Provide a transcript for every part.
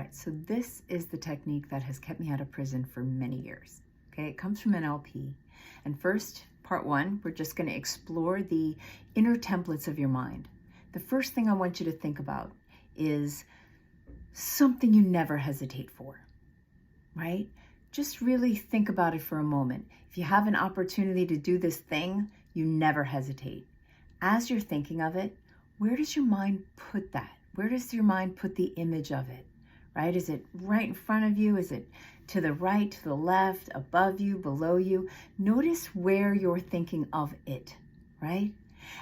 right, so this is the technique that has kept me out of prison for many years. Okay, it comes from NLP. And first, part one, we're just going to explore the inner templates of your mind. The first thing I want you to think about is something you never hesitate for, right? Just really think about it for a moment. If you have an opportunity to do this thing, you never hesitate. As you're thinking of it, where does your mind put that? Where does your mind put the image of it, right? Is it right in front of you? Is it to the right, to the left, above you, below you? Notice where you're thinking of it, right?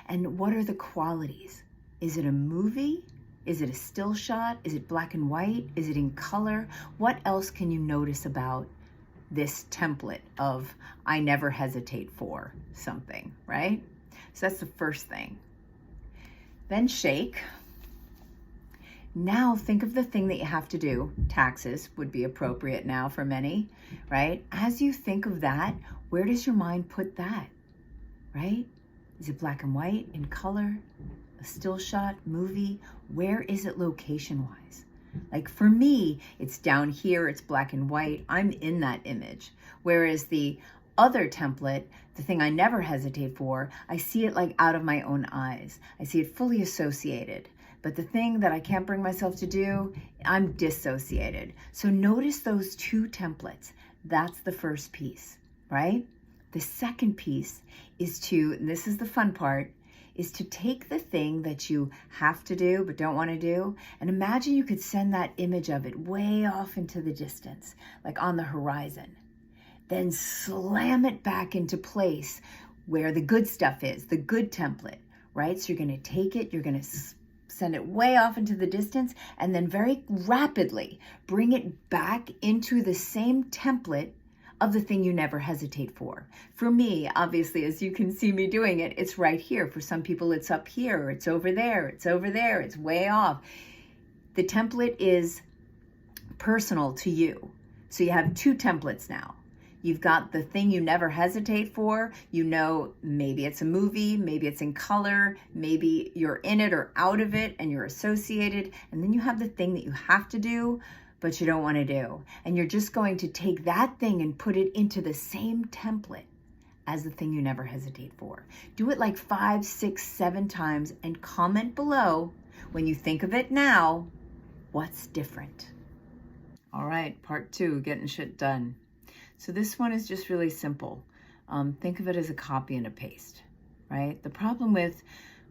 And what are the qualities? Is it a movie? Is it a still shot? Is it black and white? Is it in color? What else can you notice about this template of I never hesitate for something, right? So that's the first thing. Then shake. Now think of the thing that you have to do. Taxes would be appropriate now for many, right? As you think of that, where does your mind put that, right? Is it black and white, in color, a still shot, movie? Where is it location-wise? Like for me, it's down here, it's black and white. I'm in that image. Whereas the other template, the thing I never hesitate for, I see it like out of my own eyes. I see it fully associated. But the thing that I can't bring myself to do, I'm dissociated. So notice those two templates. That's the first piece, right? The second piece is to, and this is the fun part, is to take the thing that you have to do but don't want to do, and imagine you could send that image of it way off into the distance, like on the horizon. Then slam it back into place where the good stuff is, the good template, right? So you're going to take it, you're going to send it way off into the distance, and then very rapidly bring it back into the same template of the thing you never hesitate for. For me, obviously, as you can see me doing it, it's right here. For some people, it's up here, or it's over there, it's over there, it's way off. The template is personal to you. So you have two templates now. You've got the thing you never hesitate for. You know, maybe it's a movie, maybe it's in color, maybe you're in it or out of it and you're associated. And then you have the thing that you have to do, but you don't want to do. And you're just going to take that thing and put it into the same template as the thing you never hesitate for. Do it like 5, 6, 7 times and comment below when you think of it now, what's different? All right, part 2, getting shit done. So this one is just really simple. Think of it as a copy and a paste, right? The problem with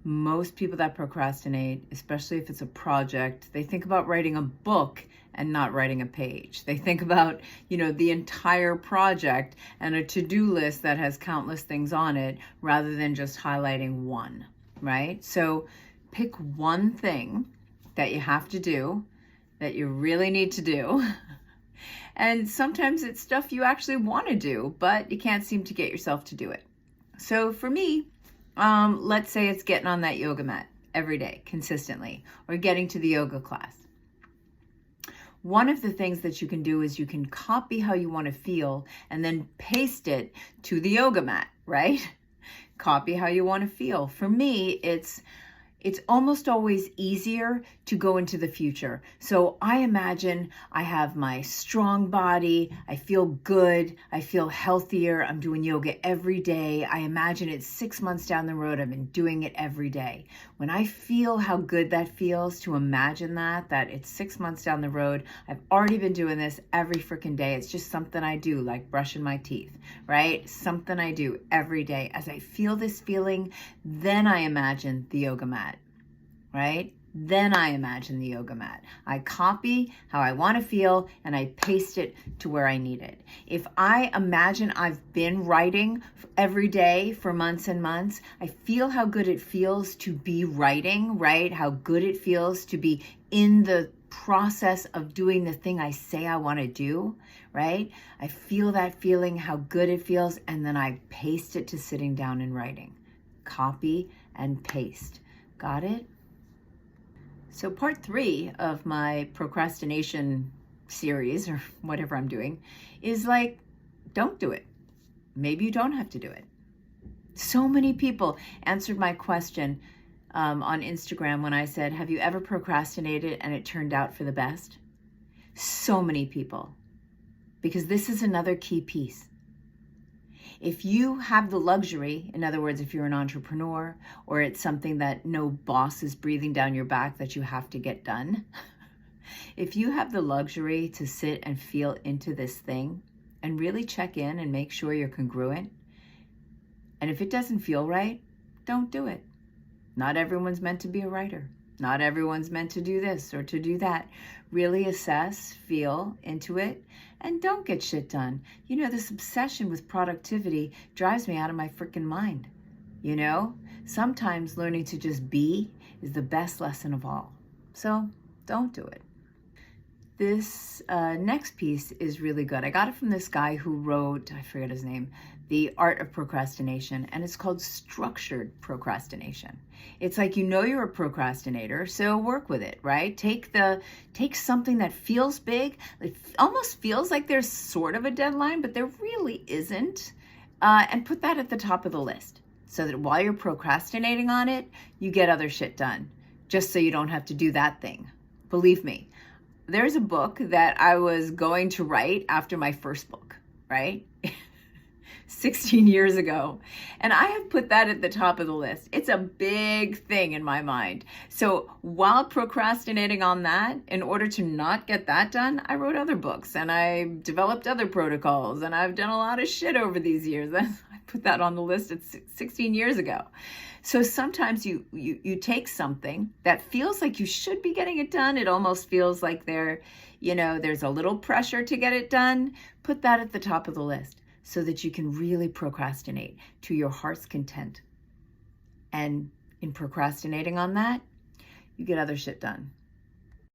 most people that procrastinate, especially if it's a project, they think about writing a book and not writing a page. They think about, the entire project and a to-do list that has countless things on it rather than just highlighting one, right? So pick one thing that you have to do, that you really need to do. And sometimes it's stuff you actually want to do, but you can't seem to get yourself to do it. So for me, let's say it's getting on that yoga mat every day, consistently, or getting to the yoga class. One of the things that you can do is you can copy how you want to feel and then paste it to the yoga mat, right? Copy how you want to feel. For me, it's almost always easier to go into the future. So I imagine I have my strong body, I feel good, I feel healthier, I'm doing yoga every day. I imagine it's 6 months down the road, I've been doing it every day. When I feel how good that feels to imagine that it's 6 months down the road, I've already been doing this every freaking day. It's just something I do, like brushing my teeth, right? Something I do every day. As I feel this feeling, then I imagine the yoga mat. Right? Then I imagine the yoga mat. I copy how I want to feel and I paste it to where I need it. If I imagine I've been writing every day for months and months, I feel how good it feels to be writing, right? How good it feels to be in the process of doing the thing I say I want to do, right? I feel that feeling, how good it feels, and then I paste it to sitting down and writing. Copy and paste. Got it? So part 3 of my procrastination series, or whatever I'm doing, is like, don't do it. Maybe you don't have to do it. So many people answered my question on Instagram when I said, have you ever procrastinated and it turned out for the best? So many people. Because this is another key piece. If you have the luxury, in other words, if you're an entrepreneur or it's something that no boss is breathing down your back that you have to get done, if you have the luxury to sit and feel into this thing and really check in and make sure you're congruent, and if it doesn't feel right, don't do it. Not everyone's meant to be a writer. Not everyone's meant to do this or to do that. Really assess, feel into it, and don't get shit done. You know, this obsession with productivity drives me out of my freaking mind. You know, sometimes learning to just be is the best lesson of all. So don't do it. This next piece is really good. I got it from this guy who wrote, I forget his name, The Art of Procrastination, and it's called structured procrastination. It's like, you know, you're a procrastinator, so work with it, right? Take something that feels big. It almost feels like there's sort of a deadline, but there really isn't, and put that at the top of the list so that while you're procrastinating on it, you get other shit done, just so you don't have to do that thing. Believe me. There's a book that I was going to write after my first book, right? 16 years ago. And I have put that at the top of the list. It's a big thing in my mind. So while procrastinating on that, in order to not get that done, I wrote other books and I developed other protocols and I've done a lot of shit over these years. I put that on the list at 16 years ago. So sometimes you take something that feels like you should be getting it done. It almost feels like there's a little pressure to get it done. Put that at the top of the list so that you can really procrastinate to your heart's content. And in procrastinating on that, you get other shit done.